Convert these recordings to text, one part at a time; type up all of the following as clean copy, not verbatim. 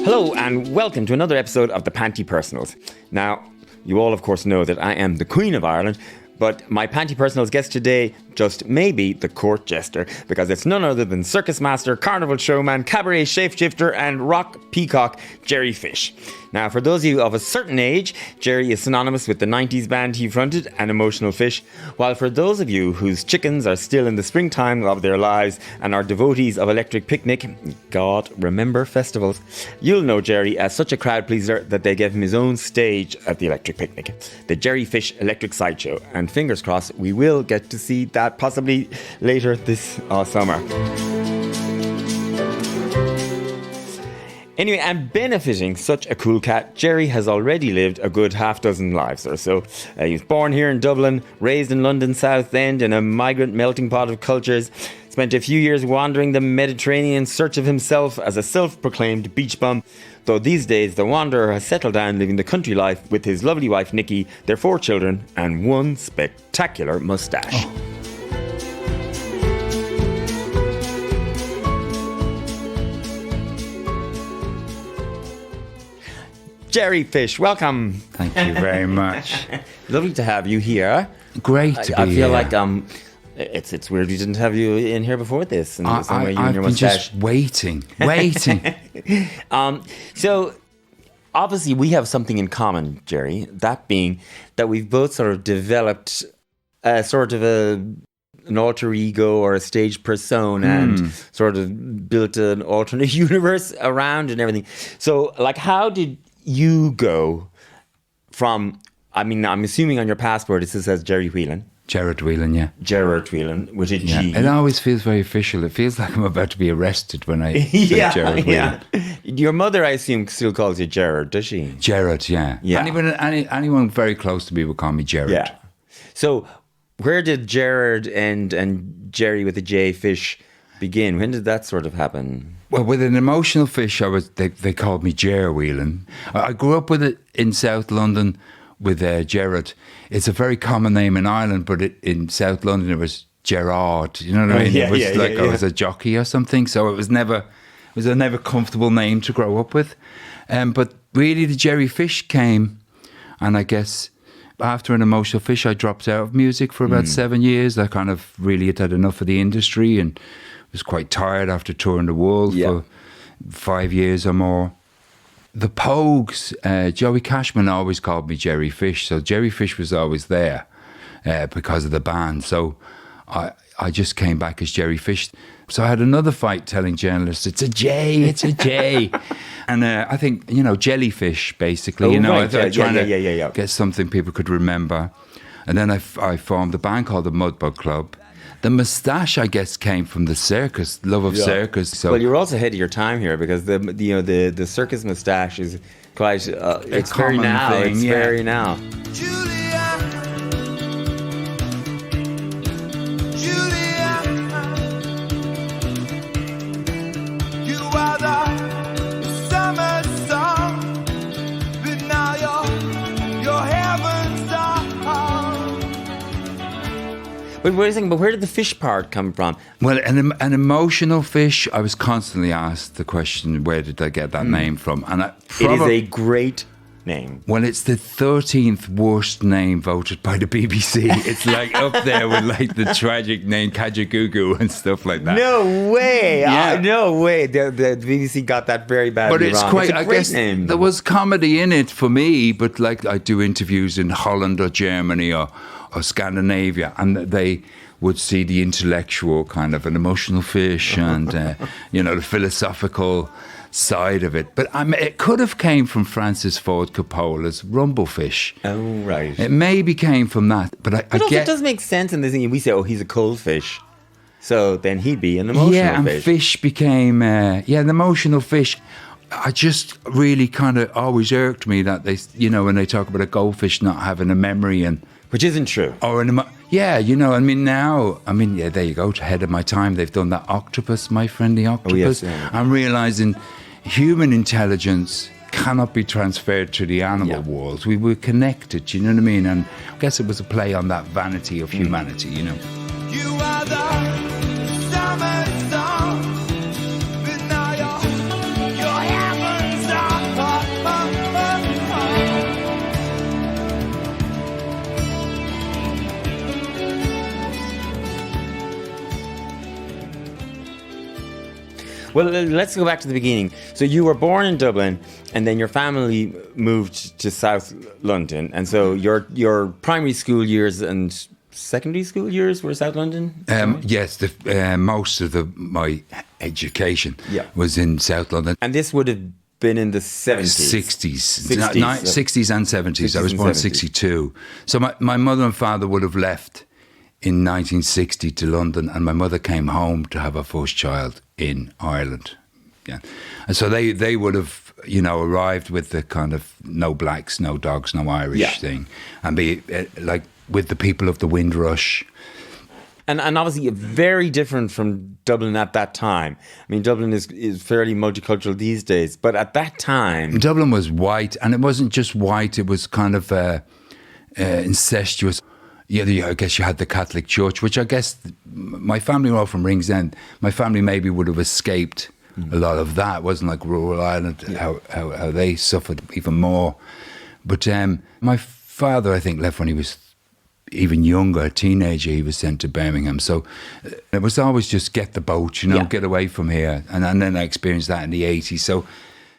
Hello and welcome to another episode of the Panti Personals. Now, you all of course know that I am the Queen of Ireland, but my Panti Personals guest today just may be the court jester, because it's none other than circus master, carnival showman, cabaret shapeshifter and rock peacock Jerry Fish. Now, for those of you of a certain age, Jerry is synonymous with the 90s band he fronted, An Emotional Fish, while for those of you whose chickens are still in the springtime of their lives and are devotees of Electric Picnic, God, remember festivals, you'll know Jerry as such a crowd pleaser that they gave him his own stage at the Electric Picnic, the Jerry Fish Electric Sideshow, and fingers crossed we will get to see that possibly later this summer. Anyway, and benefiting such a cool cat, Jerry has already lived a good half dozen lives or so. He was born here in Dublin, raised in London South End in a migrant melting pot of cultures, spent a few years wandering the Mediterranean in search of himself as a self-proclaimed beach bum, though these days the wanderer has settled down living the country life with his lovely wife Nikki, their 4 children and one spectacular moustache. Oh. Jerry Fish, welcome. Thank you very much. Lovely to have you here. Great to be here. I feel like it's weird we didn't have you in here before this. In the same way you and your mustache. I've been just waiting. So obviously we have something in common, Jerry. That being that we've both sort of developed a sort of an alter ego or a stage persona and sort of built an alternate universe around and everything. So, like, how did you go from, I mean, I'm assuming on your passport it says Jerry Whelan. Gerard Whelan, yeah. Gerard Whelan with a G. Yeah. It always feels very official. It feels like I'm about to be arrested when I say Gerard Whelan. Your mother, I assume, still calls you Gerard, does she? Gerard, yeah. Anyone very close to me would call me Gerard. Yeah. So where did Gerard and Jerry with a J Fish begin? When did that sort of happen? Well, with An Emotional Fish, they called me Jerry Whelan. I grew up with it in South London with Gerard. It's a very common name in Ireland, but in South London it was Gerard. You know what I mean? It was I was a jockey or something, so it was a never comfortable name to grow up with. But really, the Jerry Fish came, and I guess after An Emotional Fish, I dropped out of music for about 7 years. I kind of really had enough of the industry and was quite tired after touring the world for 5 years or more. The Pogues, Joey Cashman always called me Jerry Fish, so Jerry Fish was always there because of the band. So I just came back as Jerry Fish. So I had another fight telling journalists, it's a J. And I think, jellyfish, basically. Trying to get something people could remember. And then I formed a band called the Mudbug Club. The moustache, I guess, came from the circus, love of circus. So, well, you're also ahead of your time here, because the circus moustache is quite it's very now. Thing, it's very now. But wait a second, but where did the fish part come from? Well, an emotional fish, I was constantly asked the question, where did I get that name from? And it is a great name. Well, it's the 13th worst name voted by the BBC. It's like up there with like the tragic name Kajagoogoo and stuff like that. No way. Yeah. No way. The BBC got that very badly but it's wrong. Quite, it's a great name. There was comedy in it for me, but like I do interviews in Holland or Germany or Scandinavia, and they would see the intellectual kind of An Emotional Fish and the philosophical side of it. But it could have came from Francis Ford Coppola's Rumblefish. Oh, right. It maybe came from that. But it does make sense in this thing. We say, oh, he's a cold fish, so then he'd be an emotional fish. Yeah, and fish became an emotional fish. I just really kind of always irked me that they, when they talk about a goldfish not having a memory and. Which isn't true. Or now, there you go, ahead of my time. They've done that octopus, My Friend the Octopus. Oh, yes, yeah. I'm realising human intelligence cannot be transferred to the animal world. We were connected, you know what I mean? And I guess it was a play on that vanity of humanity, You are the Well, let's go back to the beginning. So you were born in Dublin, and then your family moved to South London, and so your primary school years and secondary school years were South London? Yes, most of my education Yeah. was in South London. And this would have been in the 70s. 60s and 70s. I was 60s born in and 70s. 62. So my mother and father would have left in 1960 to London, and my mother came home to have her first child in Ireland. Yeah. And so they would have, arrived with the kind of no blacks, no dogs, no Irish thing, and be like with the people of the Windrush. And obviously very different from Dublin at that time. I mean, Dublin is fairly multicultural these days, but at that time... Dublin was white, and it wasn't just white, it was kind of incestuous. Yeah, I guess you had the Catholic Church, which I guess my family were all from Ringsend. My family maybe would have escaped a lot of that. It wasn't like rural Ireland, how they suffered even more. But my father, I think, left when he was even younger, a teenager. He was sent to Birmingham. So it was always just get the boat, get away from here. And then I experienced that in the 80s. So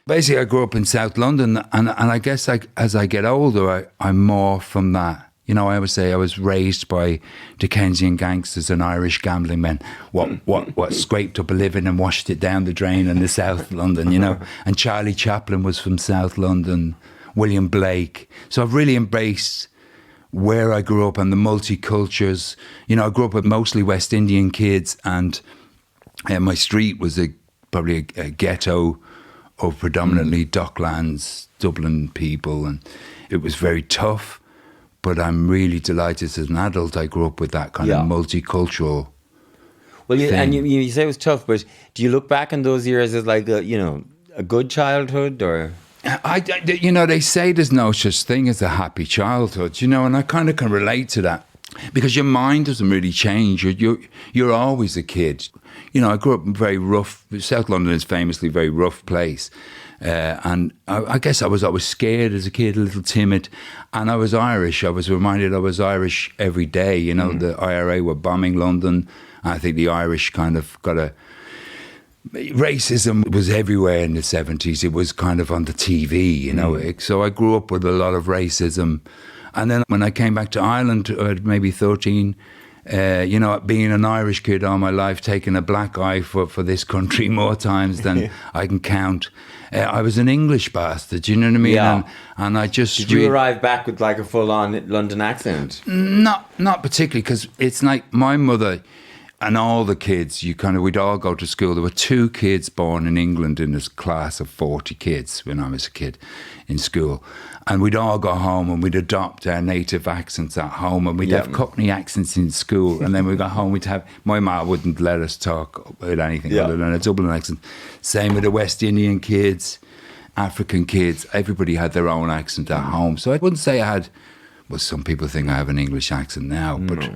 basically I grew up in South London, and I guess as I get older, I'm more from that. I always say I was raised by Dickensian gangsters and Irish gambling men. What scraped up a living and washed it down the drain in the South London, And Charlie Chaplin was from South London, William Blake. So I've really embraced where I grew up and the multicultures. I grew up with mostly West Indian kids, and my street was probably a ghetto of predominantly Docklands, Dublin people, and it was very tough. But I'm really delighted as an adult I grew up with that kind of multicultural thing. And you say it was tough, but do you look back in those years as like a good childhood, or? They say there's no such thing as a happy childhood, and I kind of can relate to that because your mind doesn't really change. You're always a kid. I grew up in very rough. South London is famously a very rough place. And I guess I was always scared as a kid, a little timid. And I was Irish. I was reminded I was Irish every day. The IRA were bombing London. I think the Irish kind of got a... Racism was everywhere in the 70s. It was kind of on the TV, So I grew up with a lot of racism. And then when I came back to Ireland at maybe 13... being an Irish kid all my life, taking a black eye for this country more times than I can count. I was an English bastard, you know what I mean? Yeah. And I just... Did you arrive back with like a full-on London accent? Not particularly, because it's like my mother and all the kids, we'd all go to school. There were 2 kids born in England in this class of 40 kids when I was a kid in school. And we'd all go home and we'd adopt our native accents at home, and we'd have Cockney accents in school. And then we'd go home, my ma wouldn't let us talk with anything other than a Dublin accent. Same with the West Indian kids, African kids. Everybody had their own accent at home. So I wouldn't say I had, well, some people think I have an English accent now, but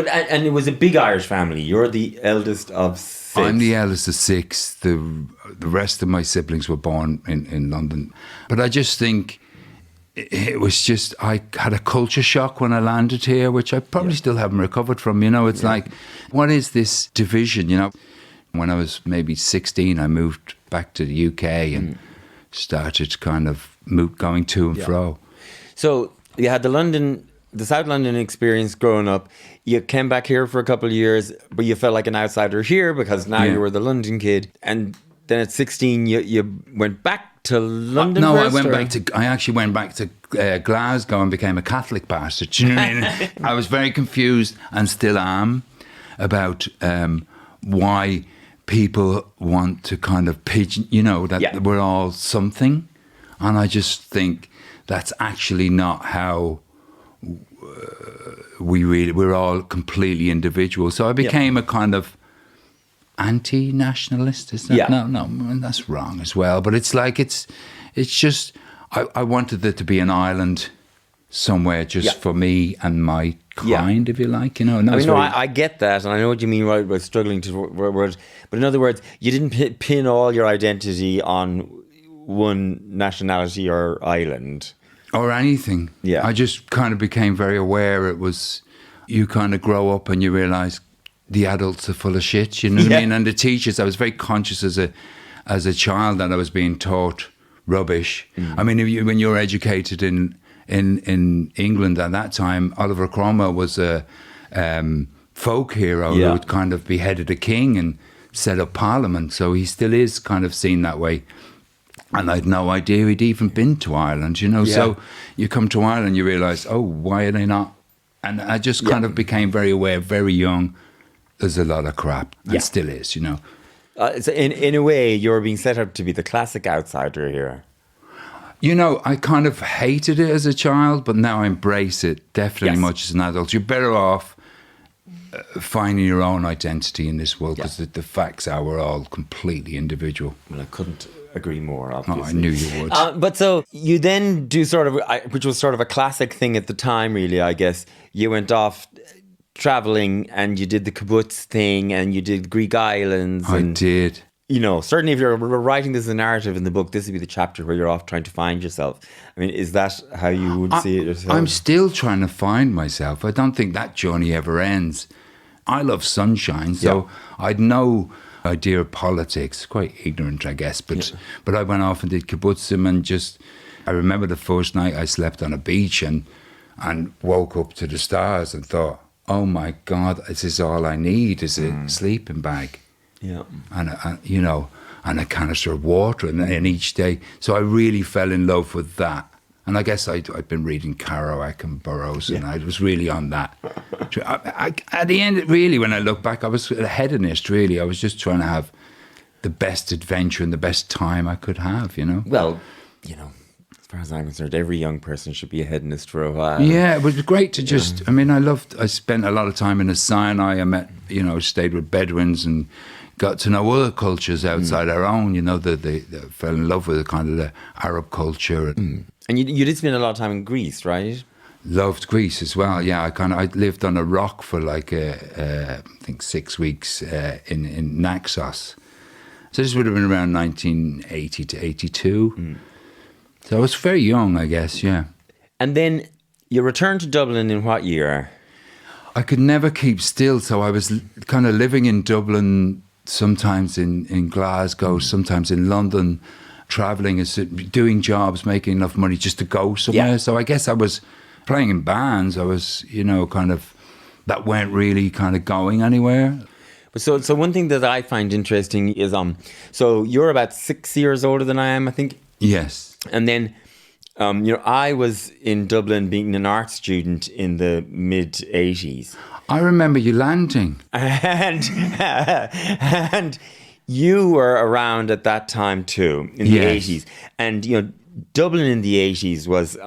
and it was a big Irish family. You're the eldest of 6. I'm the eldest of 6. The rest of my siblings were born in London. But I just think it was just, I had a culture shock when I landed here, which I probably still haven't recovered from. It's like, what is this division? When I was maybe 16, I moved back to the UK and started kind of going to and fro. So you had the South London experience growing up. You came back here for a couple of years, but you felt like an outsider here because now you were the London kid. And then at 16, you went back to London. No, first, I actually went back to Glasgow and became a Catholic bastard. Do you know what I mean? I was very confused, and still am, about why people want to kind of pigeon, that we're all something. And I just think that's actually not how we're all completely individual. So I became a kind of anti-nationalist. Is that? No, that's wrong as well. But it's like, it's just, I wanted there to be an island somewhere just for me and my kind, if you like, I get that, and I know what you mean by struggling to words. But in other words, you didn't pin all your identity on one nationality or island. Or anything. Yeah. I just kind of became very aware it was, you kind of grow up and you realise the adults are full of shit, you know what I Yeah. mean? And the teachers, I was very conscious as a child that I was being taught rubbish. I mean, when you're educated in England at that time, Oliver Cromwell was a folk hero who had kind of beheaded a king and set up Parliament. So he still is kind of seen that way. And I had no idea he'd even been to Ireland, you know. Yeah. So you come to Ireland, you realise, oh, why are they not? And I just kind of became very aware, very young, there's a lot of crap. And still is, you know. So in a way, you're being set up to be the classic outsider here. You know, I kind of hated it as a child, but now I embrace it definitely much as an adult. You're better off finding your own identity in this world, because the facts are we're all completely individual. Well, I couldn't agree more, obviously. Oh, I knew you would. But so you then do sort of, which was sort of a classic thing at the time, really, I guess. You went off traveling and you did the kibbutz thing and you did Greek islands. I did. You know, certainly if you're writing this as a narrative in the book, this would be the chapter where you're off trying to find yourself. I mean, is that how you would see it yourself? I'm still trying to find myself. I don't think that journey ever ends. I love sunshine, so I'd no idea of politics. Quite ignorant, I guess. But I went off and did kibbutzim and just... I remember the first night I slept on a beach and woke up to the stars and thought, oh my God, this is all I need is a sleeping bag. Yeah. And you know, and a canister of water and each day. So I really fell in love with that. And I guess I'd been reading Kerouac and Burroughs, and I was really on that. At the end, really, when I look back, I was a hedonist, really. I was just trying to have the best adventure and the best time I could have, you know? Well, you know, as far as I'm concerned, every young person should be a hedonist for a while. Yeah, it was great to just... I mean, I spent a lot of time in the Sinai. I met, you know, stayed with Bedouins and got to know other cultures outside our own, you know, they fell in love with kind of the Arab culture. And you did spend a lot of time in Greece, right? Loved Greece as well. Yeah, I lived on a rock for like I think 6 weeks in Naxos. So this would have been around 1980 to 82. So I was very young, I guess. Yeah. And then you returned to Dublin in what year? I could never keep still, so I was kind of living in Dublin, sometimes in Glasgow, sometimes in London, travelling, doing jobs, making enough money just to go somewhere. Yeah. So I guess I was playing in bands. I was, you know, kind of, that weren't really kind of going anywhere. So one thing that I find interesting is, so you're about 6 years older than I am, I think. Yes. And then, you know, I was in Dublin being an art student in the mid-80s. I remember you landing. And you were around at that time too, in the 80s. And, you know, Dublin in the 80s was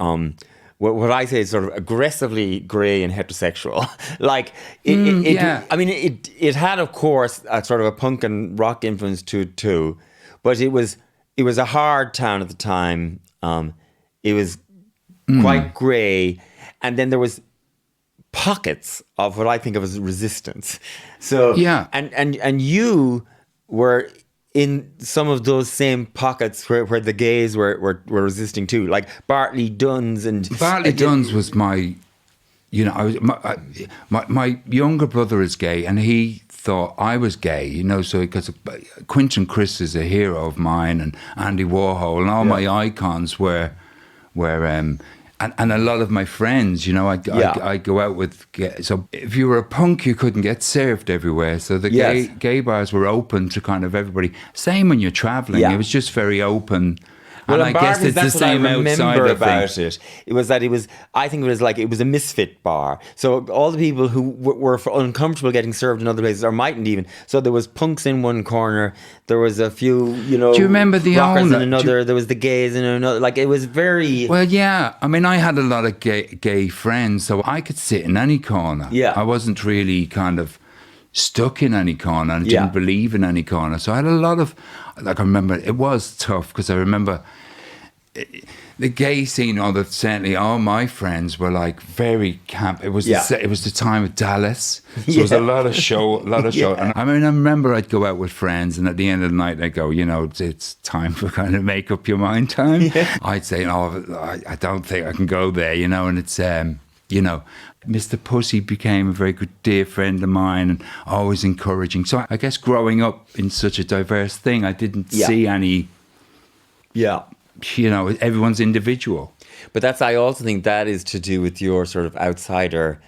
what I say is sort of aggressively grey and heterosexual. Like, I mean, it had, of course, a sort of a punk and rock influence to it too. But it was a hard town at the time. It was quite grey. And then there was pockets of what I think of as resistance. So, and you were in some of those same pockets where the gays were resisting too, like Bartley Duns Duns was my, you know, my younger brother is gay and he thought I was gay, you know, so because Quentin Crisp is a hero of mine and Andy Warhol and all my icons were and a lot of my friends, you know, I go out with... So if you were a punk, you couldn't get served everywhere. So the gay bars were open to kind of everybody. Same when you're travelling. It was just very open. Well, and I guess it's the same outside of about it. It was that I think it was a misfit bar. So all the people who were uncomfortable getting served in other places, or mightn't even. So there was punks in one corner. There was a few, you know, do you remember the rockers owner? in another. There was the gays in another. Like, it was very... Well, yeah. I mean, I had a lot of gay friends, so I could sit in any corner. Yeah. I wasn't really kind of stuck in any corner and didn't believe in any corner. So I had a lot of... Like, I remember, it was tough because I remember... The gay scene, certainly all my friends were like very camp. It was the time of Dallas, so it was a lot of show. And I mean, I remember I'd go out with friends, and at the end of the night, they'd go, you know, it's time for kind of make up your mind time. I'd say, I don't think I can go there, you know, and it's, you know, Mr. Pussy became a very good dear friend of mine and always encouraging. So I guess growing up in such a diverse thing, I didn't see any, everyone's individual. But I also think that is to do with your sort of outsider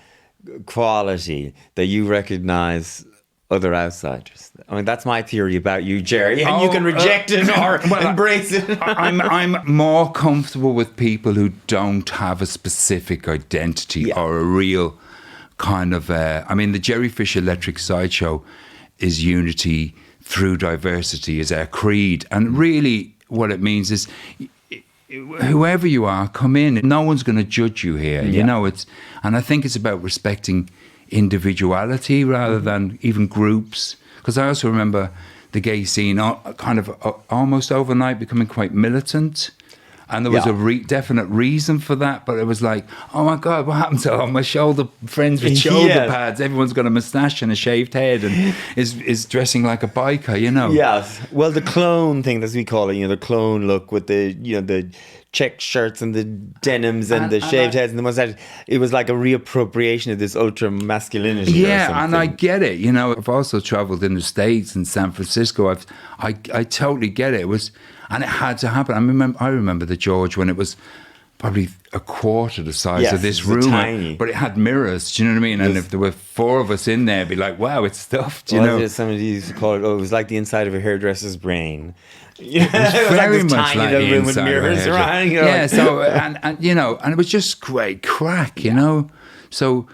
quality, that you recognize other outsiders. I mean, that's my theory about you, Jerry, and you can reject it or embrace it. I'm more comfortable with people who don't have a specific identity or a real kind of... the Jerry Fish Electric Sideshow is unity through diversity, is our creed. And really what it means is... whoever you are, come in. No one's going to judge you here. And I think it's about respecting individuality rather than even groups. Because I also remember the gay scene kind of almost overnight becoming quite militant. And there was a definite reason for that. But it was like, oh my God, what happened to all my shoulder friends with shoulder pads? Everyone's got a moustache and a shaved head and is dressing like a biker, Yes. Well, the clone thing, as we call it, the clone look with the check shirts and the denims and the shaved heads and the mustache. It was like a reappropriation of this ultra masculinity. Yeah, and I get it. I've also travelled in the States and San Francisco. I totally get it. And it had to happen. I remember the George when it was probably a quarter the size of this room, tiny. But it had mirrors. Do you know what I mean? And if there were 4 of us in there, it'd be like, wow, it's stuffed. You know, somebody used to call it. Oh, it was like the inside of a hairdresser's brain. It was very much like the room with inside mirrors of a around. Yeah. So and it was just great crack. So.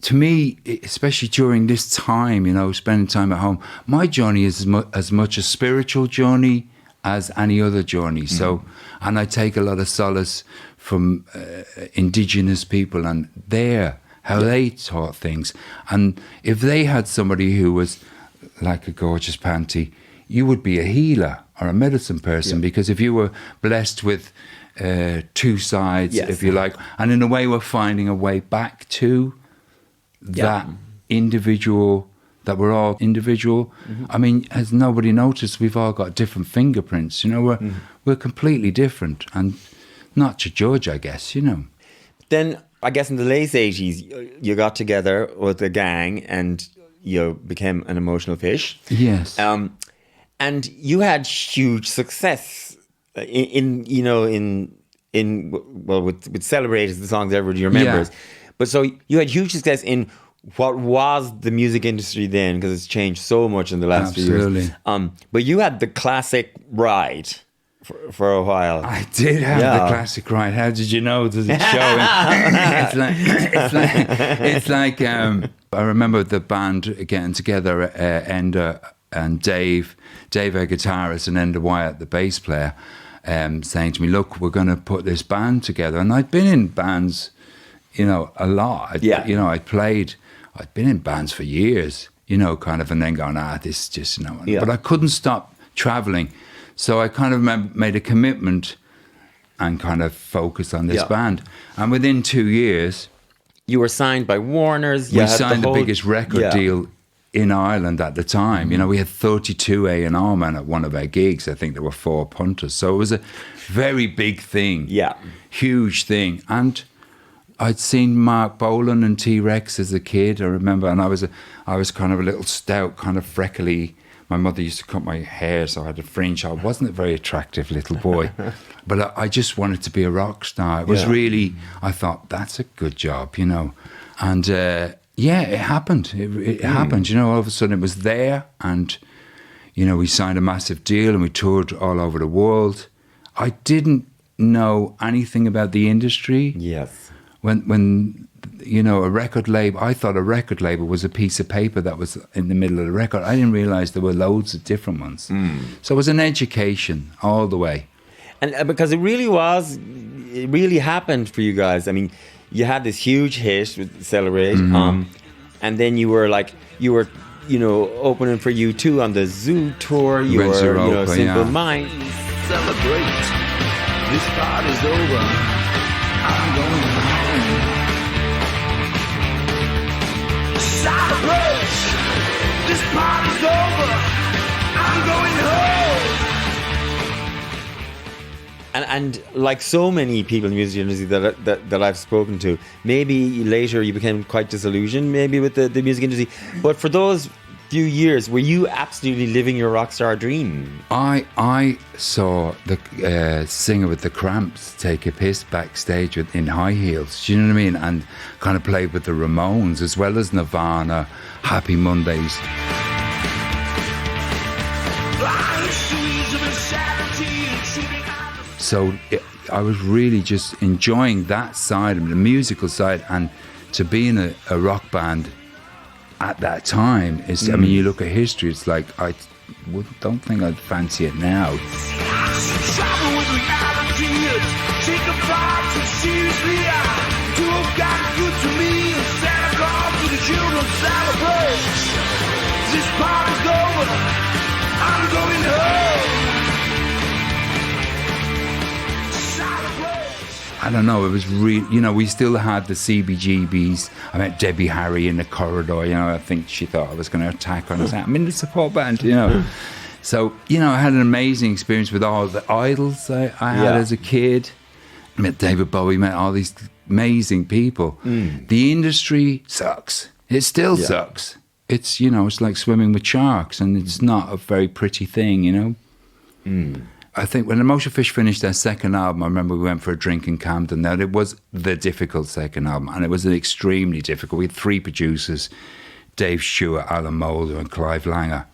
To me, especially during this time, spending time at home, my journey is as much a spiritual journey as any other journey. So, and I take a lot of solace from indigenous people and how they taught things. And if they had somebody who was like a gorgeous Panti, you would be a healer or a medicine person, because if you were blessed with 2 sides, if you like, and in a way we're finding a way back to that individual, that we're all individual. I mean, has nobody noticed we've all got different fingerprints? We're completely different, and not to judge, I guess. Then I guess in the late 80s, you got together with a gang and you became an emotional fish. Yes. And you had huge success with Celebrate is the songs everybody remembers. Yeah. But so you had huge success in what was the music industry then, because it's changed so much in the last few years. But you had the classic ride for a while. I did have the classic ride. How did you know? Does it show? It's like I remember the band getting together, Enda and Dave, our guitarist, and Enda Wyatt, the bass player, saying to me, "Look, we're going to put this band together." And I'd been in bands, a lot. I'd been in bands for years, kind of, and then going, this just, But I couldn't stop traveling. So I kind of made a commitment and kind of focused on this band. And within 2 years... You were signed by Warner's. We signed the biggest record deal in Ireland at the time. We had 32 A&R men at one of our gigs. I think there were 4 punters. So it was a very big thing. Yeah. Huge thing. And I'd seen Mark Bolan and T-Rex as a kid, I remember. And I was kind of a little stout, kind of freckly. My mother used to cut my hair, so I had a fringe. I wasn't a very attractive little boy. But I just wanted to be a rock star. It was really, I thought, that's a good job, And it happened. It happened, all of a sudden it was there. And, we signed a massive deal and we toured all over the world. I didn't know anything about the industry. Yes. When a record label, I thought a record label was a piece of paper that was in the middle of the record. I didn't realise there were loads of different ones. So it was an education all the way. And because it really happened for you guys. I mean, you had this huge hit with Celebrate, and then you were opening for U2 on the Zoo tour. You were, Simple Minds. Celebrate. This party's over. I'm going home. Celebrate. This party's over. I'm going home. And like so many people in the music industry that I've spoken to, maybe later you became quite disillusioned maybe with the music industry. But for those few years, were you absolutely living your rock star dream? I saw the singer with the Cramps take a piss backstage in high heels. Do you know what I mean? And kind of played with the Ramones as well as Nirvana, Happy Mondays. So I was really just enjoying that side of the musical side, and to be in a rock band at that time is, I mean, you look at history, it's like I don't think I'd fancy it now. This party's over, I'm going home. I don't know, it was really, you know, we still had the CBGBs. I met Debbie Harry in the corridor, you know, I think she thought I was going to attack her. And I said, I'm in the support band, you know. So, you know, I had an amazing experience with all the idols I had as a kid. I met David Bowie, met all these amazing people. The industry sucks. It still sucks. It's, you know, it's like swimming with sharks, and it's not a very pretty thing, you know. I think when Emotional Fish finished their second album, I remember we went for a drink in Camden. Now, it was the difficult second album, and it was extremely difficult. We had 3 producers, Dave Stewart, Alan Moulder, and Clive Langer.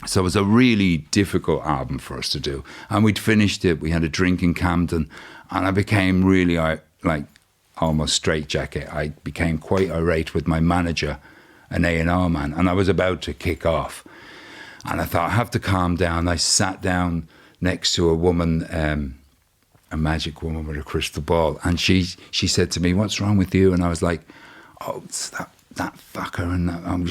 So it was a really difficult album for us to do. And we'd finished it, we had a drink in Camden, and I became really, like, almost straitjacket. I became quite irate with my manager, an A&R man, and I was about to kick off. And I thought, I have to calm down. I sat down next to a woman, a magic woman with a crystal ball, and she said to me, "What's wrong with you?" And I was like, "Oh, it's that fucker, and I'm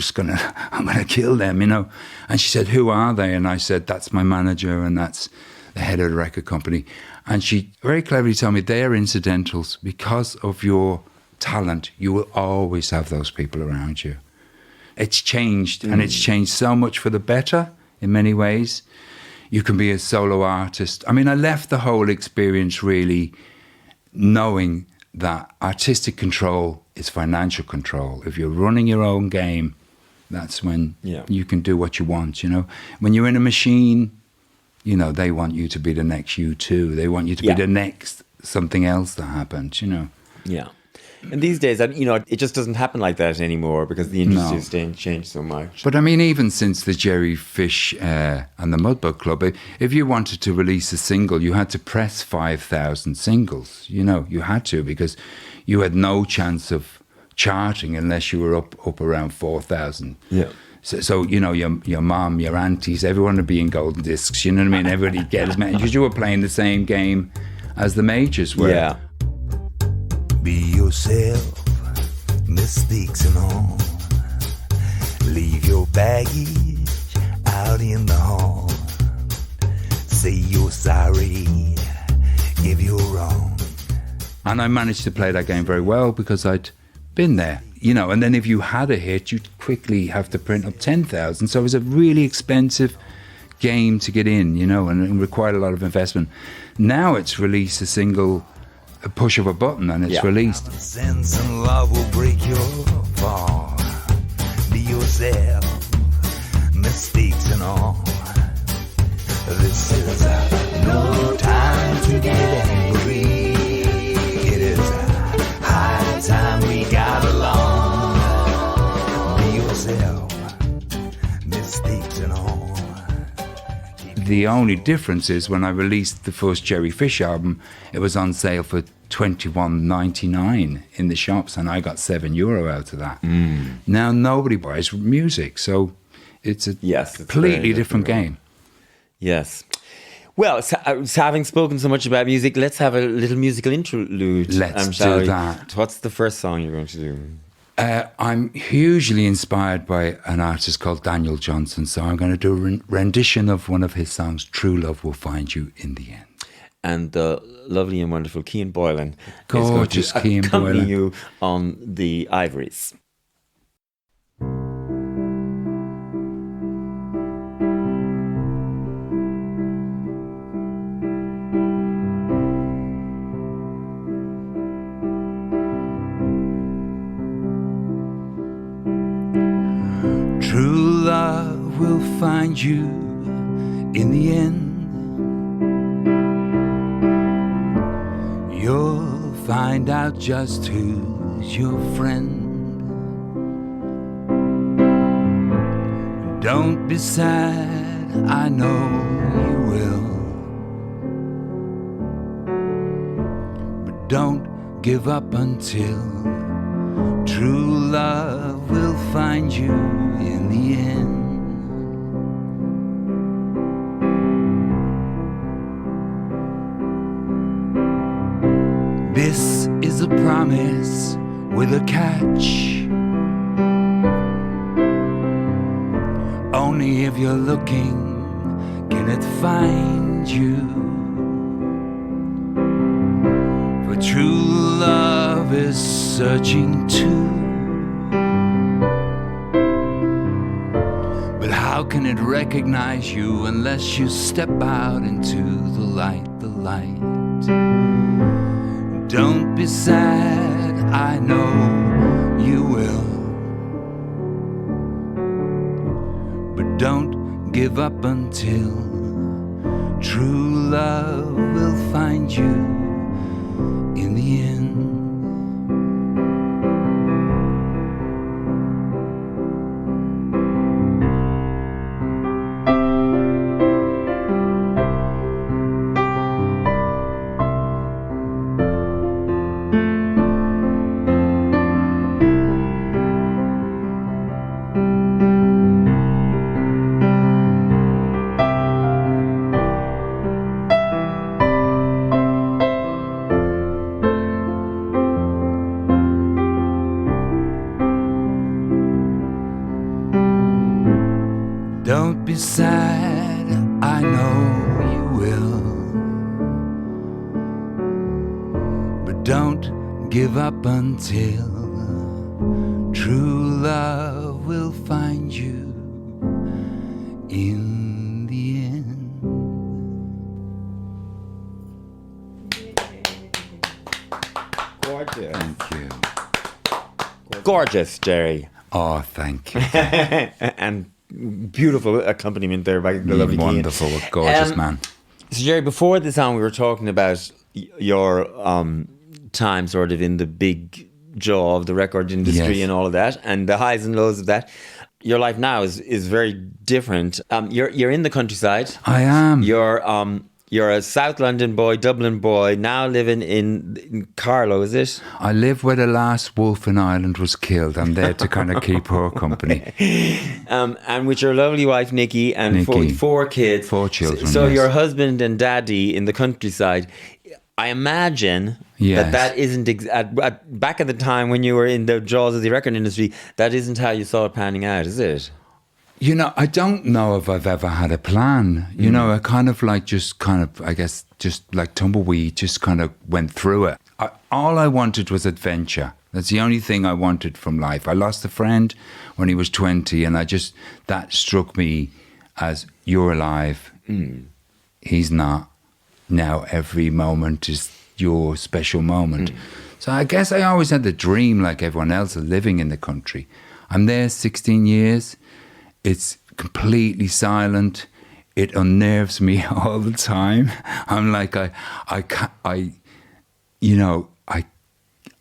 gonna kill them, you know." And she said, "Who are they?" And I said, "That's my manager, and that's the head of the record company." And she very cleverly told me, "They are incidentals. Because of your talent, you will always have those people around you." It's changed, and it's changed so much for the better in many ways. You can be a solo artist. I mean, I left the whole experience really knowing that artistic control is financial control. If you're running your own game, that's when you can do what you want, you know. When you're in a machine, you know, they want you to be the next U2. They want you to be the next something else that happened, you know. Yeah. And these days, you know, it just doesn't happen like that anymore because the industry has changed so much. But I mean, even since the Jerry Fish and the Mudbug Club, if you wanted to release a single, you had to press 5,000 singles. You know, you had to, because you had no chance of charting unless you were up around 4,000. Yeah. So you know, your mom, your aunties, everyone would be in golden discs. You know what I mean? Everybody get as many, because you were playing the same game as the majors were. Yeah. Be yourself, mistakes and all. Leave your baggage out in the hall. Say you're sorry if you're wrong. And I managed to play that game very well because I'd been there, you know. And then if you had a hit, you'd quickly have to print up 10,000. So it was a really expensive game to get in, you know, and it required a lot of investment. Now it's release a single, a push of a button, and it's released. Sense and love will break your fall. Be yourself, mistakes and all. This is no time to get angry. It is high time we got along. Be yourself, mistakes and all. The only difference is when I released the first Jerry Fish album, it was on sale for $21.99 in the shops, and I got €7 out of that. Now nobody buys music, so it's a completely different game. Yes. Well, having spoken so much about music, let's have a little musical interlude. Let's do that. What's the first song you're going to do? I'm hugely inspired by an artist called Daniel Johnson, so I'm going to do a rendition of one of his songs, True Love Will Find You in the End. And the lovely and wonderful Cian Boylan Gorgeous is going to Cian accompany Boylan. you on the ivories. True love will find you in the end. You'll find out just who's your friend. Don't be sad, I know you will. But don't give up until true love will find you in the end. This is a promise with a catch. Only if you're looking can it find you. For true love is searching too. But how can it recognize you unless you step out into the light, the light? Don't be sad, I know you will. But don't give up until true love will find you in the end. Don't be sad, I know you will. But don't give up until true love will find you in the end. Gorgeous. Thank you. Gorgeous, Jerry. Oh, thank you. And beautiful accompaniment there by the lovely Cian. Wonderful, gorgeous man. So, Jerry, before the song, we were talking about your time sort of in the big jaw of the record industry, Yes. and all of that, and the highs and lows of that. Your life now is very different. You're in the countryside. I am. You're a South London boy, Dublin boy, now living in Carlow, is it? I live where the last wolf in Ireland was killed. I'm there to kind of keep her company. And with your lovely wife, Nikki, and Nikki. four kids. 4 children, So yes. your husband and daddy in the countryside. I imagine Yes. that isn't, back at the time when you were in the jaws of the record industry, that isn't how you saw it panning out, is it? You know, I don't know if I've ever had a plan. You know, I kind of like just like tumbleweed, just kind of went through it. All I wanted was adventure. That's the only thing I wanted from life. I lost a friend when he was 20, and that struck me as, you're alive. He's not. Now every moment is your special moment. So I guess I always had the dream, like everyone else, of living in the country. I'm there 16 years. It's completely silent. It unnerves me all the time. I'm like,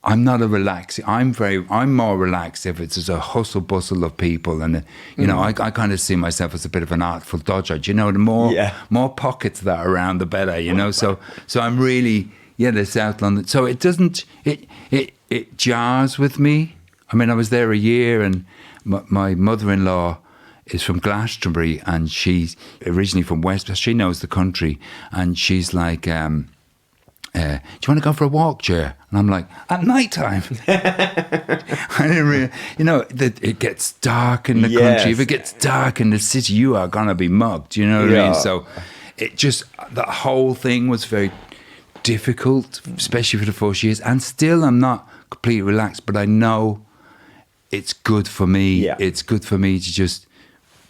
I'm not a relaxing. I'm more relaxed if it's just a hustle bustle of people, and I kind of see myself as a bit of an artful dodger. Do you know, the more pockets that are around, the better. You know, so I'm really the South London. So it doesn't it jars with me. I mean, I was there a year, and my mother-in-law is from Glastonbury, and she's originally from West. She knows the country, and she's like, do you want to go for a walk, Jer? And I'm like, at night time. I didn't really, it gets dark in the country. If it gets dark in the city, you are going to be mugged. You know what I mean? So it just, the whole thing was very difficult, especially for the first years. And still, I'm not completely relaxed, but I know it's good for me. Yeah. It's good for me to just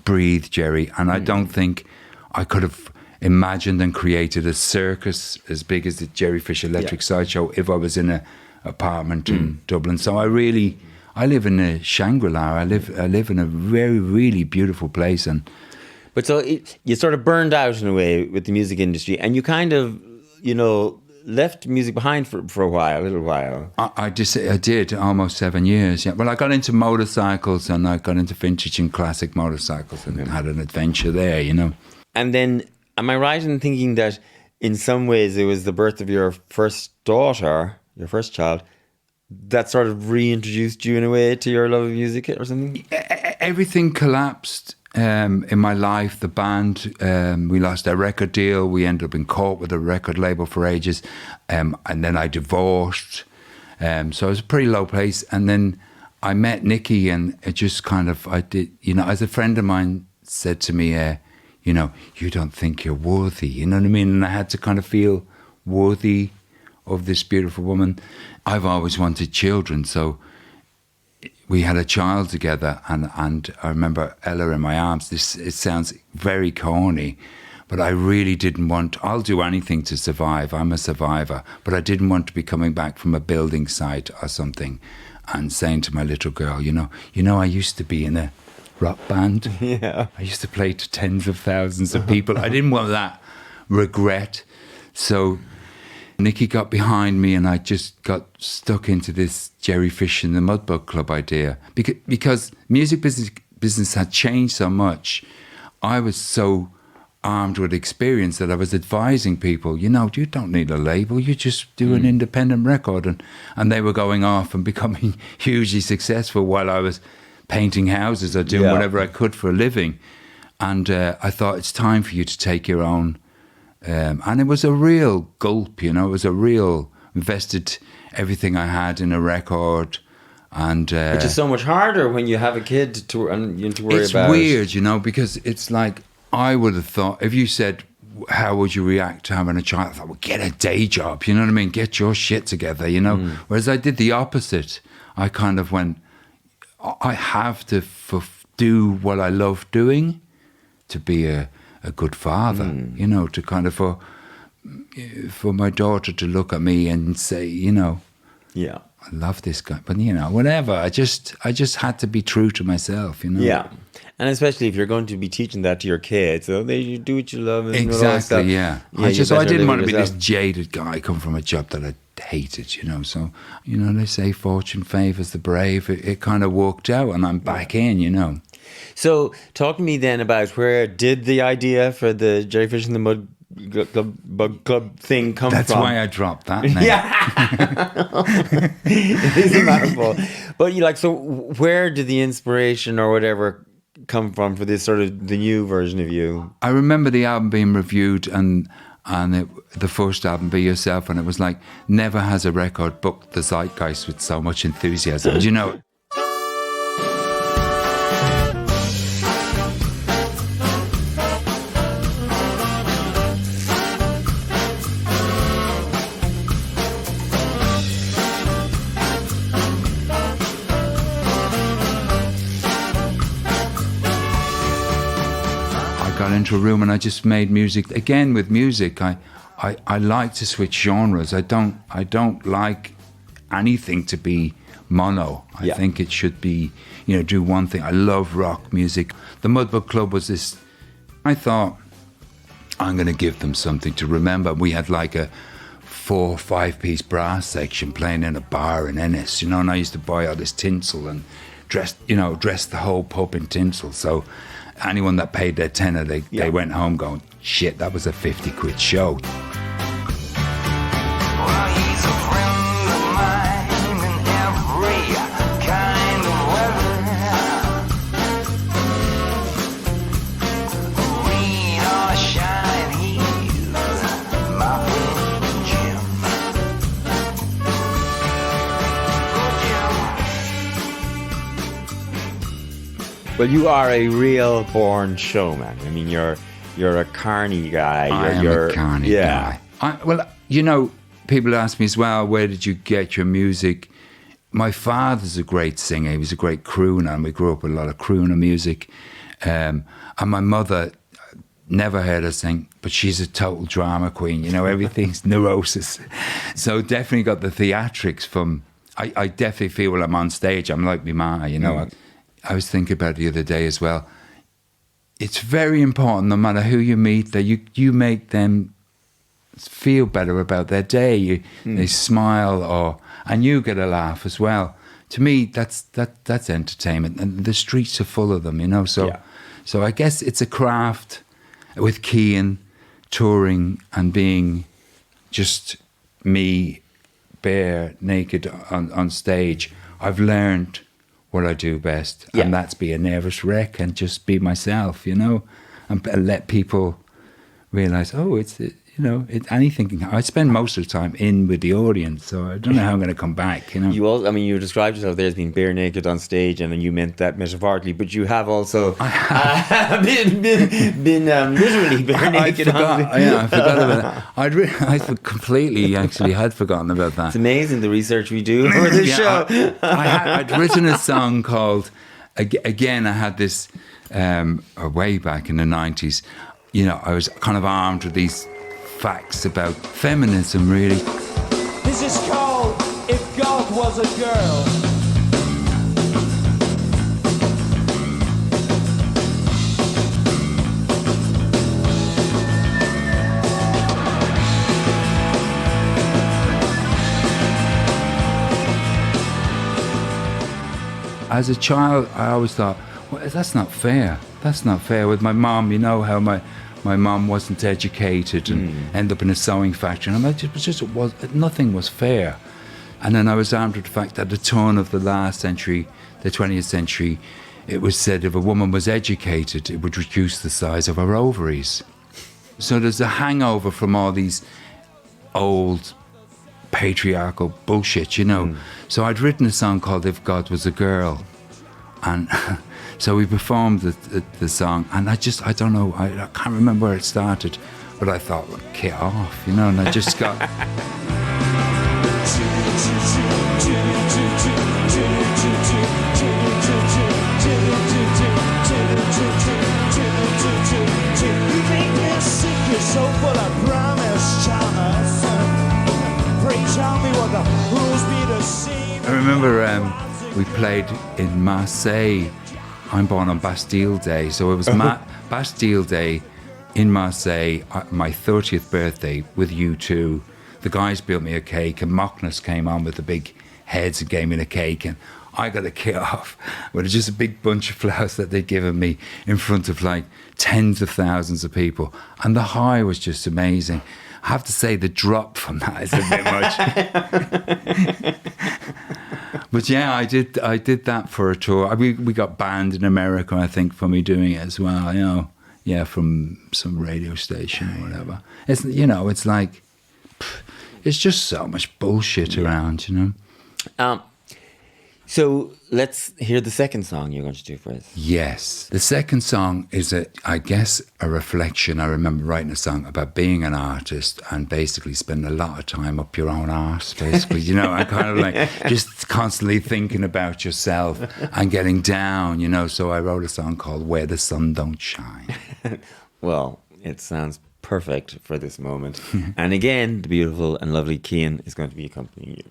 breathe, Jerry. And I don't think I could have imagined and created a circus as big as the Jerry Fish Electric Sideshow if I was in an apartment in Dublin. So I I live in a Shangri-La. I live in a very, really beautiful place. But so you sort of burned out in a way with the music industry, and you kind of, left music behind for a little while. I did almost 7 years. Yeah. Well, I got into motorcycles, and I got into vintage and classic motorcycles, and had an adventure there. And then, am I right in thinking that in some ways it was the birth of your first daughter, your first child, that sort of reintroduced you in a way to your love of music or something? Everything collapsed in my life. The band, we lost our record deal. We ended up in court with a record label for ages. And then I divorced. So it was a pretty low place. And then I met Nikki, and it just kind of, as a friend of mine said to me, you don't think you're worthy, you know what I mean? And I had to kind of feel worthy of this beautiful woman. I've always wanted children, so we had a child together, and I remember Ella in my arms. It sounds very corny, but I really didn't want, I'll do anything to survive, I'm a survivor, but I didn't want to be coming back from a building site or something and saying to my little girl, I used to be in a rock band. Yeah. I used to play to tens of thousands of people. I didn't want that regret. So Nikki got behind me, and I just got stuck into this Jerry Fish and the Mudbug Club idea. Because music business had changed so much. I was so armed with experience that I was advising people, you don't need a label, you just do an independent record. And they were going off and becoming hugely successful while I was painting houses or doing whatever I could for a living. And I thought, it's time for you to take your own. And it was a real gulp, it was a real invested everything I had in a record. And which is so much harder when you have a kid to worry about. It's weird, because it's like, I would have thought, if you said, how would you react to having a child? I thought, well, get a day job, you know what I mean? Get your shit together, Whereas I did the opposite. I kind of went, I have to do what I love doing to be a good father, to kind of for my daughter to look at me and say, yeah, I love this guy, but whatever. I just had to be true to myself, Yeah, and especially if you're going to be teaching that to your kids, so you do what you love. And exactly, yeah. I didn't want to be this yourself. Jaded guy come from a job that I hated, So, they say fortune favours the brave. It kind of worked out, and I'm back in, So, talk to me then about where did the idea for the Jerry Fish and the Bug Club thing come from? That's why I dropped that name. Yeah. It is a mouthful. But so where did the inspiration or whatever come from for this sort of the new version of you? I remember the album being reviewed, and the first album, Be Yourself, and it was like, never has a record booked the zeitgeist with so much enthusiasm. Got into a room and I just made music. Again, with music, I like to switch genres. I don't like anything to be mono. I think it should be, do one thing. I love rock music. The Mudbug Club was this, I thought, I'm going to give them something to remember. We had like a 4 or 5-piece brass section playing in a bar in Ennis, and I used to buy all this tinsel and dress the whole pub in tinsel. So anyone that paid their tenner, they went home going, shit, that was a 50 quid show. Well, he's a friend of mine in every kind of weather. Rain or shine, he's my friend Jim. Well, you are a real born showman. I mean, you're a carny guy. You're a carny guy. People ask me as well, where did you get your music? My father's a great singer. He was a great crooner, and we grew up with a lot of crooner music. And my mother never heard her sing, but she's a total drama queen. Everything's neurosis. So definitely got the theatrics from... I definitely feel when I'm on stage, I'm like my ma, you know. I was thinking about it the other day as well. It's very important, no matter who you meet, that you make them feel better about their day. They smile, and you get a laugh as well. To me, that's entertainment, and the streets are full of them, you know. So I guess it's a craft with Cian touring and being just me, bare, naked on stage. I've learned what I do best, and that's be a nervous wreck and just be myself, you know, and let people realise, anything. I spend most of the time in with the audience, so I don't know how I'm going to come back, you know. You described yourself there as being bare naked on stage, and then you meant that metaphorically, but you have also been literally bare naked on stage. I forgot about that. I completely actually had forgotten about that. It's amazing the research we do for this show. I'd written a song called, again, I had this way back in the 90s, you know, I was kind of armed with these facts about feminism, really. This is called If God Was a Girl. As a child, I always thought, well, that's not fair. That's not fair. With my mom, you know how my mom wasn't educated and ended up in a sewing factory. And I'm like, nothing was fair. And then I was armed with the fact that at the turn of the last century, the 20th century, it was said if a woman was educated, it would reduce the size of her ovaries. So there's a hangover from all these old patriarchal bullshit, you know. So I'd written a song called If God Was a Girl. And so we performed the song, and I don't know, I can't remember where it started, but I thought, well, kick off, you know, and I just got... I remember we played in Marseille. I'm born on Bastille Day, so it was Bastille Day in Marseille, my 30th birthday with U2. The guys built me a cake, and Mockness came on with the big heads and gave me the cake, and I got a kit off with just a big bunch of flowers that they'd given me in front of like tens of thousands of people, and the high was just amazing. I have to say the drop from that is a bit much. But yeah, I did that for a tour. We got banned in America, I think, for me doing it as well, you know. Yeah, from some radio station or whatever. It's, you know, it's like, it's just so much bullshit around, you know. So let's hear the second song you're going to do for us. Yes. The second song is, I guess, a reflection. I remember writing a song about being an artist and basically spending a lot of time up your own arse, basically. You know, I kind of like just constantly thinking about yourself and getting down, you know. So I wrote a song called Where the Sun Don't Shine. Well, it sounds perfect for this moment. And again, the beautiful and lovely Cian is going to be accompanying you.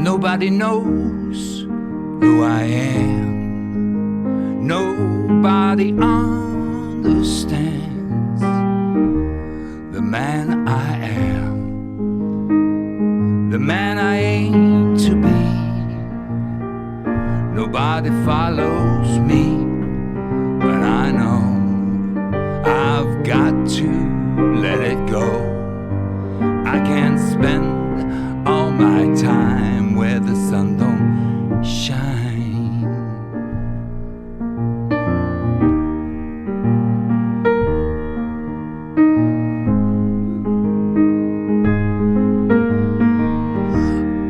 Nobody knows who I am. Nobody understands the man I am, the man I aim to be. Nobody follows me, but I know I've got to let it go. I can't spend all my time where the sun don't shine.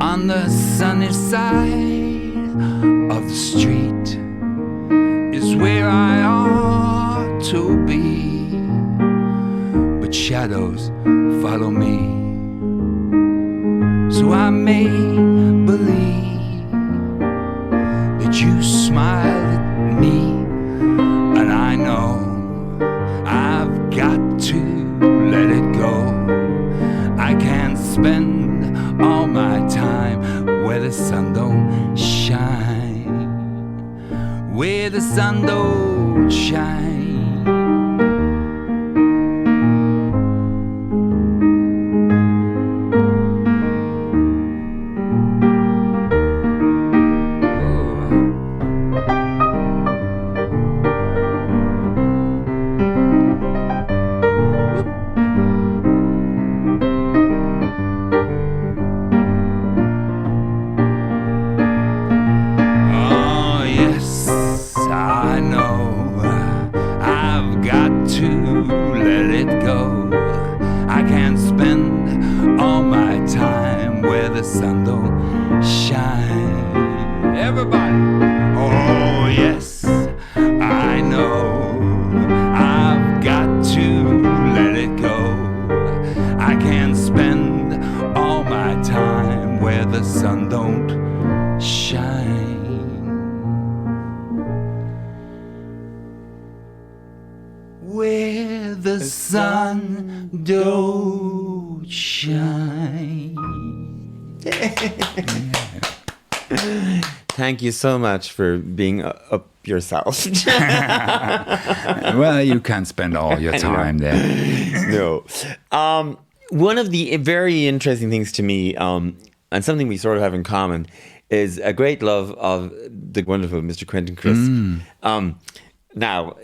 On the sunny side of the street is where I ought to be, but shadows follow me believe that you smiled at me, and I know I've got to let it go. I can't spend all my time where the sun don't shine, where the sun don't shine. Oh yes, I know I've got to let it go. I can't spend all my time where the sun don't shine. Everybody, oh yes, I know I've got to let it go. I can't spend all my time where the sun don't shine. Where the sun don't shine. Thank you so much for being up yourself. Well, you can't spend all your time there. No. One of the very interesting things to me, and something we sort of have in common, is a great love of the wonderful Mr. Quentin Crisp. Now,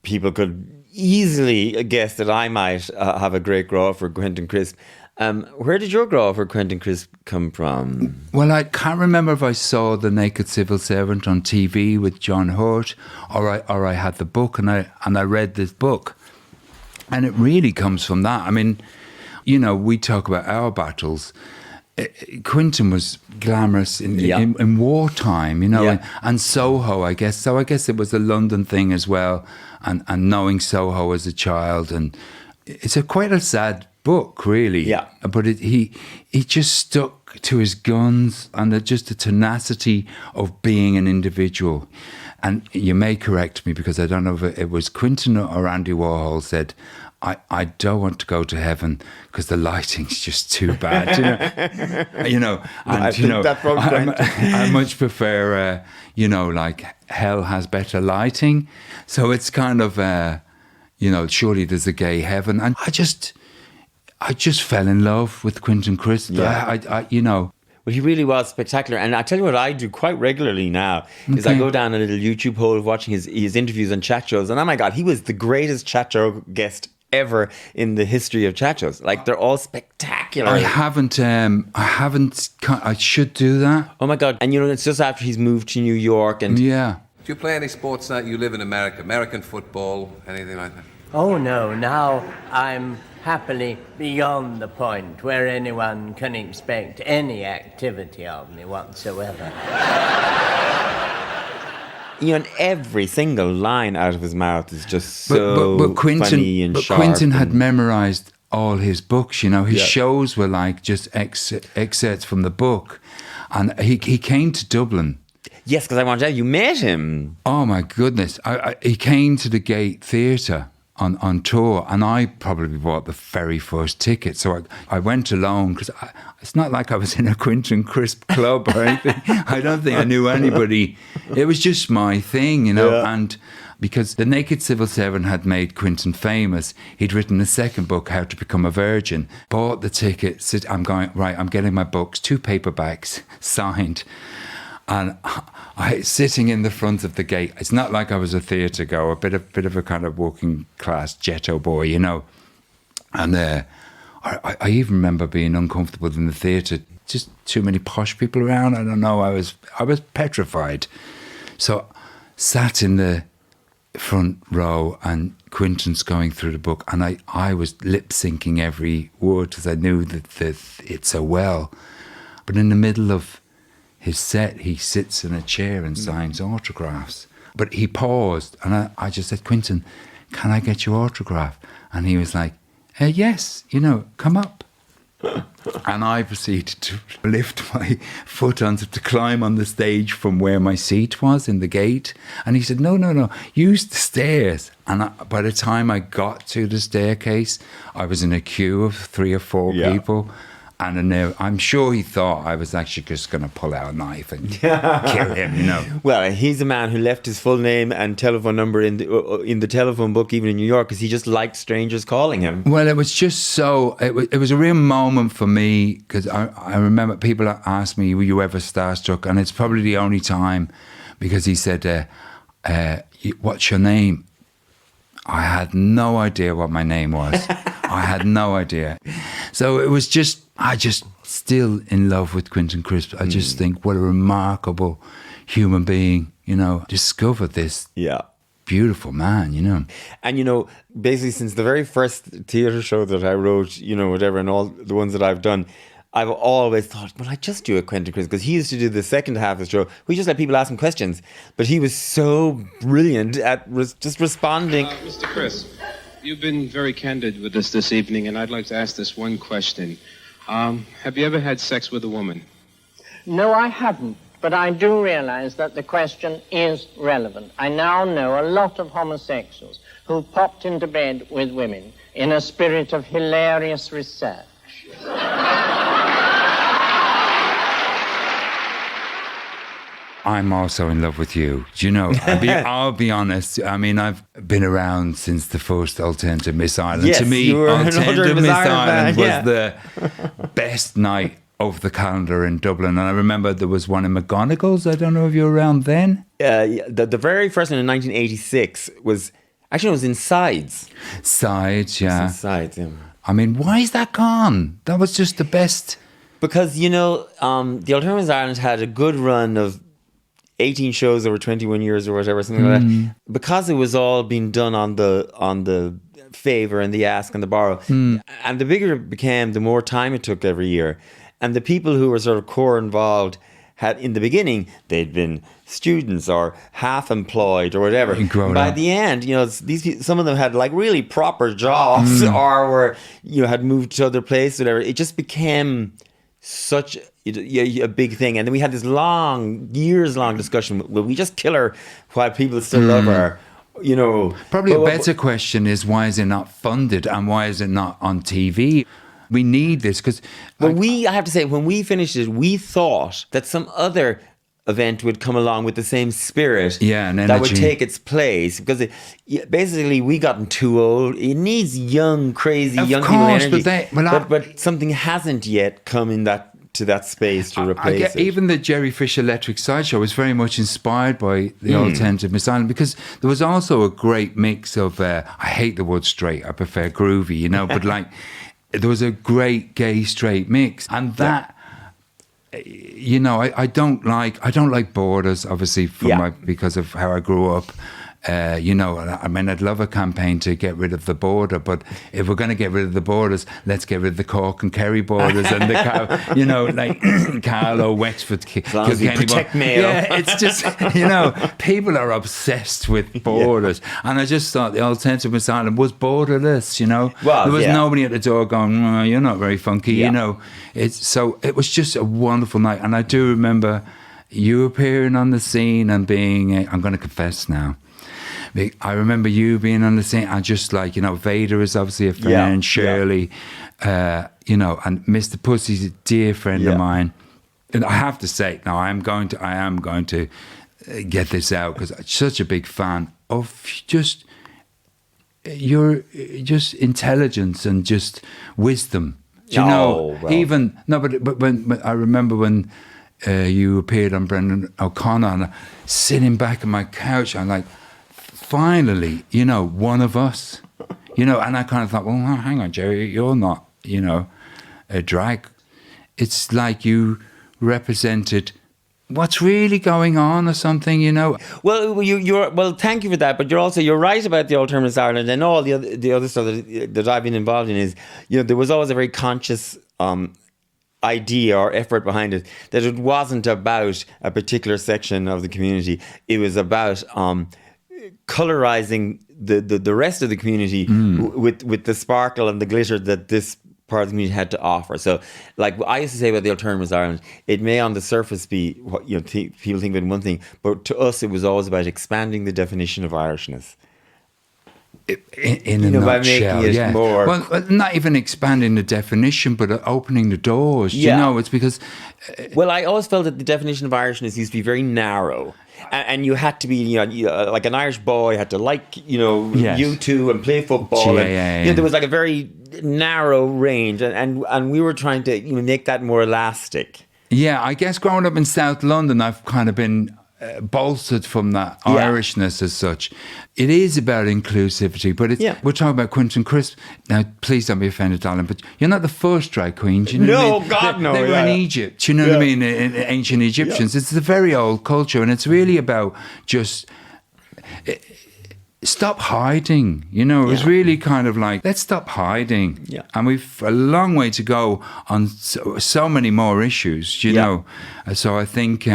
people could easily guess that I might have a great grow for Quentin Crisp. Where did your grow for Quentin Crisp come from? Well, I can't remember if I saw The Naked Civil Servant on TV with John Hurt, or I had the book and I read this book. And it really comes from that. I mean, you know, we talk about our battles. Quentin was glamorous in wartime, you know, and Soho, I guess. So I guess it was a London thing as well, and knowing Soho as a child. And it's quite a sad book, really. Yeah. But he just stuck to his guns, and just the tenacity of being an individual. And you may correct me, because I don't know if it was Quentin or Andy Warhol said, I don't want to go to heaven because the lighting's just too bad, you know. And I much prefer, like hell has better lighting. So it's kind of, surely there's a gay heaven. And I just fell in love with Quentin Crisp. Yeah. Well, he really was spectacular. And I tell you what I do quite regularly now is I go down a little YouTube hole watching his interviews and chat shows. And oh my God, he was the greatest chat show guest ever in the history of chat shows. Like, they're all spectacular. I should do that. Oh my God. And it's just after he's moved to New York. And yeah. Do you play any sports now? You live in America, American football, anything like that? Oh no, now I'm happily beyond the point where anyone can expect any activity of me whatsoever. And every single line out of his mouth is just so funny and sharp. But Quentin had memorised all his books, His shows were like just excerpts from the book. And he came to Dublin. Yes, because I want to tell you met him. Oh, my goodness. He came to the Gate Theatre on tour, and I probably bought the very first ticket. So I went alone, because it's not like I was in a Quentin Crisp club or anything. I don't think I knew anybody. It was just my thing, and because The Naked Civil Servant had made Quentin famous, he'd written a second book, How to Become a Virgin. Bought the ticket, I'm getting my books, 2 paperbacks signed. And sitting in the front of the gate, it's not like I was a theatre goer, a bit of a kind of working class ghetto boy, And I even remember being uncomfortable in the theatre. Just too many posh people around. I don't know. I was petrified. So sat in the front row, and Quentin's going through the book, and I was lip syncing every word because I knew that it so well. But in the middle of his set, he sits in a chair and signs autographs. But he paused, and I just said, Quentin, can I get your autograph? And he was like, yes, come up. And I proceeded to lift my foot onto to climb on the stage from where my seat was in the gate. And he said, no, use the stairs. And by the time I got to the staircase, I was in a queue of 3 or 4 people. And I'm sure he thought I was actually just going to pull out a knife and kill him, you know. Well, he's a man who left his full name and telephone number in the telephone book, even in New York, because he just liked strangers calling him. Well, it was just so... It was a real moment for me, because I remember people asked me, were you ever starstruck? And it's probably the only time, because he said, what's your name? I had no idea what my name was. I had no idea. So it was just... I just still in love with Quentin Crisp. I just think what a remarkable human being, you know, discovered this beautiful man, you know. And, you know, basically since the very first theatre show that I wrote, you know, whatever, and all the ones that I've done, I've always thought, well, I just do a Quentin Crisp, because he used to do the second half of the show. We just let people ask him questions. But he was so brilliant at just responding. Mr. Crisp, you've been very candid with us this evening, and I'd like to ask this one question. Have you ever had sex with a woman? No, I haven't, but I do realize that the question is relevant. I now know a lot of homosexuals who popped into bed with women in a spirit of hilarious research. I'm also in love with you. Do you know, I'll be honest. I mean, I've been around since the first Alternative Miss Ireland. Yes, to me, you were an Alternative Miss Ireland was yeah. the best night of the calendar in Dublin. And I remember there was one in McGonagall's. I don't know if you were around then. The very first one in 1986 was... Actually, it was in Sides. Sides, yeah. Sides, yeah. I mean, why is that gone? That was just the best. Because, you know, the Alternative Miss Ireland had a good run of 18 shows over 21 years or whatever, something like that. Because it was all being done on the favour and the ask and the borrow. And the bigger it became, the more time it took every year. And the people who were sort of core involved had, in the beginning, they'd been students or half employed or whatever. By the end, you know, some of them had like really proper jobs or were, you know, had moved to other places, whatever. It just became such a big thing. And then we had this years-long discussion. Will we just kill her while people still love her? You know, probably a better question is, why is it not funded and why is it not on TV? We need this because... Well, I have to say, when we finished it, we thought that some other event would come along with the same spirit and that would take its place, because basically we gotten too old. It needs young, crazy, young people energy. But something hasn't yet come in to that space to replace it. Even the Jerry Fish Electric Sideshow was very much inspired by the Alternative Miss Ireland, because there was also a great mix of, I hate the word straight, I prefer groovy, you know, but like there was a great gay straight mix, and that you know, I don't like borders, obviously, because of how I grew up. You know, I mean, I'd love a campaign to get rid of the border, but if we're going to get rid of the borders, let's get rid of the Cork and Kerry borders and the, you know, like Carlow, Wexford, protect mail. Yeah, it's just, you know, people are obsessed with borders, and I just thought the Alternative Miss Ireland was borderless. You know, there was nobody at the door going, oh, "You're not very funky." You know, it was just a wonderful night, and I do remember you appearing on the scene and being. I'm going to confess now. I remember you being on the scene, and just like, you know, Vader is obviously a friend, and Shirley, you know, and Mr. Pussy's a dear friend of mine. And I have to say, now I am going to get this out, because I'm such a big fan of just your intelligence and just wisdom. Do you know? Well. But when I remember when you appeared on Brendan O'Connor, and sitting back on my couch, I'm like, finally, you know, one of us, you know, and I kind of thought, well, hang on, Jerry, you're not, you know, a drag. It's like you represented what's really going on or something, you know. Well, well, thank you for that, but you're right about the Alternative Miss Ireland, and all the other stuff that I've been involved in is, you know, there was always a very conscious idea or effort behind it, that it wasn't about a particular section of the community. It was about colorizing the rest of the community with the sparkle and the glitter that this part of the community had to offer. So, like I used to say about the Alternatives Ireland, it may on the surface be what people think of it one thing, but to us it was always about expanding the definition of Irishness. In a by nutshell, making it yeah. more. Well, not even expanding the definition, but opening the doors. Yeah. You know, it's because Well, I always felt that the definition of Irishness used to be very narrow. And you had to be, like an Irish boy had to Yes. U2 and play football. Yeah. There was like a very narrow range, and we were trying to make that more elastic. yeah, I guess growing up in South London, I've kind of been bolstered from that Yeah. Irishness as such. It is about inclusivity, but we're talking about Quentin Crisp. Now, please don't be offended, darling, but you're not the first drag queen. Do you know what I mean? God, no. They were in Egypt. Do you know what I mean? In ancient Egyptians. It's a very old culture, and it's really about just stop hiding. It was really kind of like, let's stop hiding. Yeah. And we've a long way to go on so many more issues, you know. So I think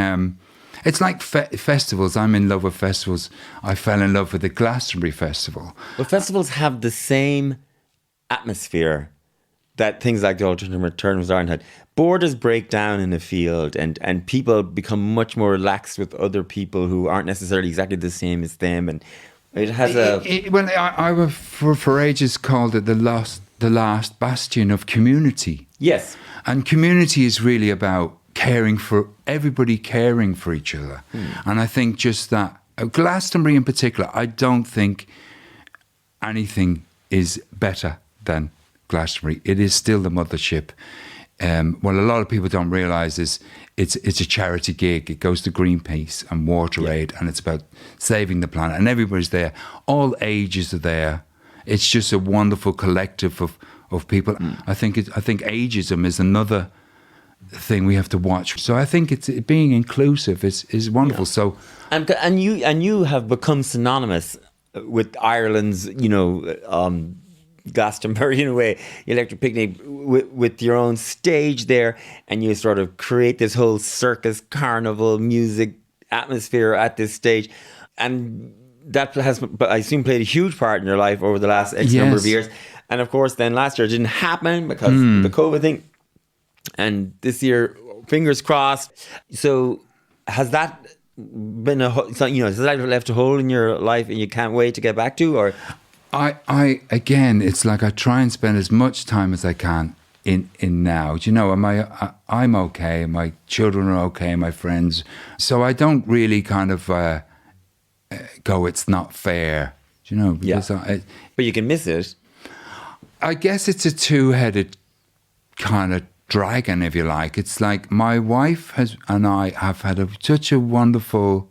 it's like festivals. I'm in love with festivals. I fell in love with the Glastonbury Festival. But festivals have the same atmosphere that things like the Alternatives Ireland had. Borders break down in a field, and people become much more relaxed with other people who aren't necessarily exactly the same as them. And it has I for ages called it the last bastion of community. Yes. And community is really about caring for each other. And I think just that, Glastonbury in particular, I don't think anything is better than Glastonbury. It is still the mothership. What a lot of people don't realise is it's a charity gig. It goes to Greenpeace and Water Aid, and it's about saving the planet. And everybody's there. All ages are there. It's just a wonderful collective of people. I think ageism is another thing we have to watch. So I think it's being inclusive is wonderful. So And you have become synonymous with Ireland's Glastonbury in a way, Electric Picnic, with your own stage there, and you sort of create this whole circus, carnival, music atmosphere at this stage, and that has, I assume, played a huge part in your life over the last X number of years. And of course, then last year it didn't happen because of the COVID thing, and this year, fingers crossed. So has that been has that left a hole in your life, and you can't wait to get back to, or? I again, it's like I try and spend as much time as I can in now. Do you know, I'm okay, my children are okay, my friends. So I don't really kind of go, it's not fair. Do you know? Because but you can miss it. I guess it's a two-headed kind of dragon, if you like. It's like my wife and I have had such a wonderful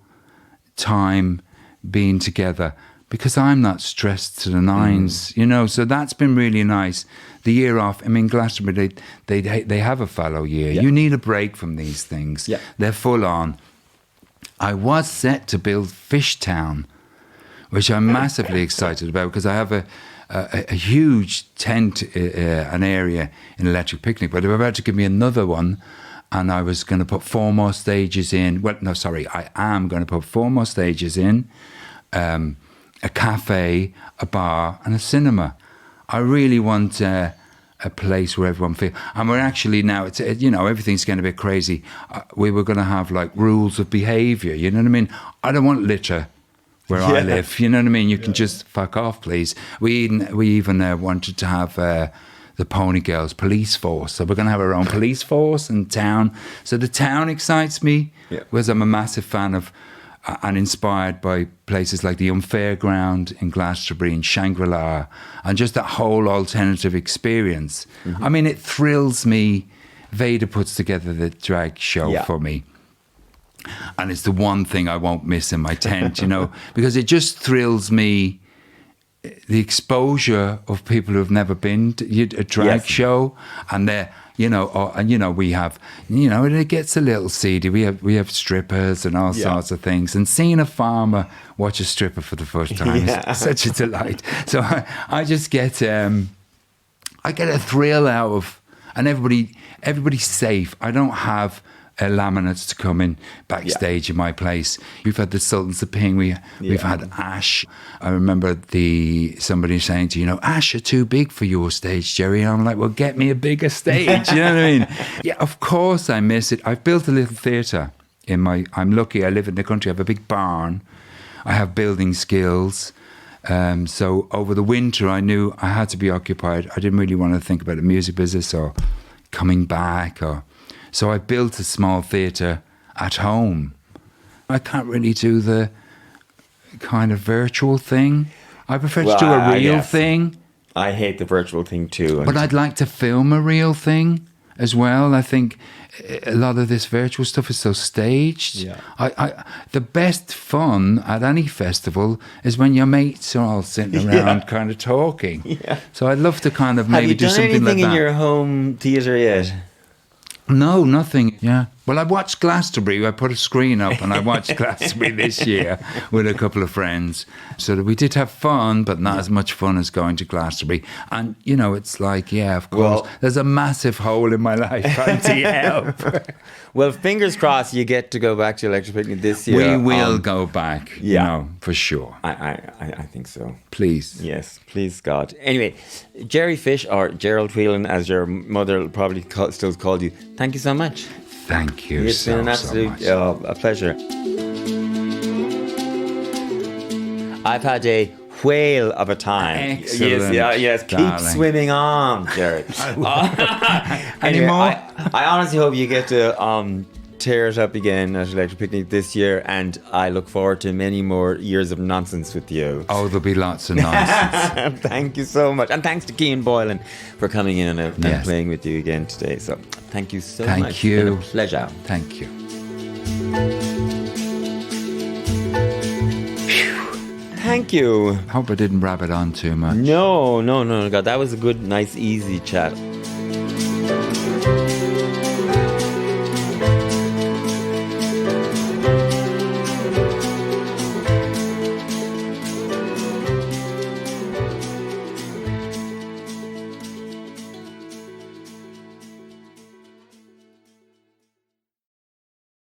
time being together, because I'm not stressed to the nines, so that's been really nice. The year off, I mean, Glastonbury, they have a fallow year. Yeah. You need a break from these things. Yeah. They're full on. I was set to build Fish Town, which I'm massively excited about, because I have a huge tent, an area in Electric Picnic, but they were about to give me another one, and I was going to put 4 more stages in. Well, no, sorry, I am going to put 4 more stages in. A cafe, a bar, and a cinema. I really want a place where everyone feels. And we're actually now, it's everything's getting a bit crazy. We were going to have like rules of behaviour. You know what I mean? I don't want litter where I live. You know what I mean? You can just fuck off, please. We even wanted to have the Pony Girls police force. So we're going to have our own police force in town. So the town excites me, because I'm a massive fan of and inspired by places like the Unfairground in Glastonbury and Shangri-La, and just that whole alternative experience. I mean, it thrills me. Vader puts together the drag show for me. And it's the one thing I won't miss in my tent, because it just thrills me, the exposure of people who have never been to a drag show, and they're, we have, and it gets a little seedy. We have strippers and all sorts of things. And seeing a farmer watch a stripper for the first time is such a delight. So I just get, I get a thrill out of, and everybody's safe. I don't have laminates to come in backstage in my place. We've had the Sultans of Ping. We've had Ash. I remember somebody saying to Ash are too big for your stage, Jerry. And I'm like, well, get me a bigger stage. You know what I mean? Yeah, of course I miss it. I've built a little theatre I'm lucky. I live in the country. I have a big barn. I have building skills. So over the winter, I knew I had to be occupied. I didn't really want to think about the music business or coming back. So I built a small theatre at home. I can't really do the kind of virtual thing. I prefer to do a real thing. I hate the virtual thing too. But I'd like to film a real thing as well. I think a lot of this virtual stuff is so staged. Yeah. The best fun at any festival is when your mates are all sitting around kind of talking. Yeah. So I'd love to kind of maybe do something like that. Have you done anything in your home theatre yet? No, nothing. Yeah. Well, I watched Glastonbury. I put a screen up and I watched Glastonbury this year with a couple of friends. So that we did have fun, but not as much fun as going to Glastonbury. And, it's like, yeah, of course, there's a massive hole in my life. Panti, help. Well, fingers crossed you get to go back to Electric Picnic this year. We will go back, for sure. I think so. Please. Yes, please, God. Anyway, Jerry Fish, or Gerald Whelan, as your mother probably still called you, thank you so much. Thank you It's been an absolute a pleasure. I've had a whale of a time. Excellent. Yes. Keep swimming on, Jerry. Anyway, I honestly hope you get to tear it up again at Electric Picnic this year, and I look forward to many more years of nonsense with you. Oh, there'll be lots of nonsense. Thank you so much. And thanks to Cian Boylan for coming in and playing with you again today. So thank you so much. Thank you. It's been a pleasure. Thank you. Thank you. Hope I didn't rab it on too much. No. God, that was a good, nice, easy chat.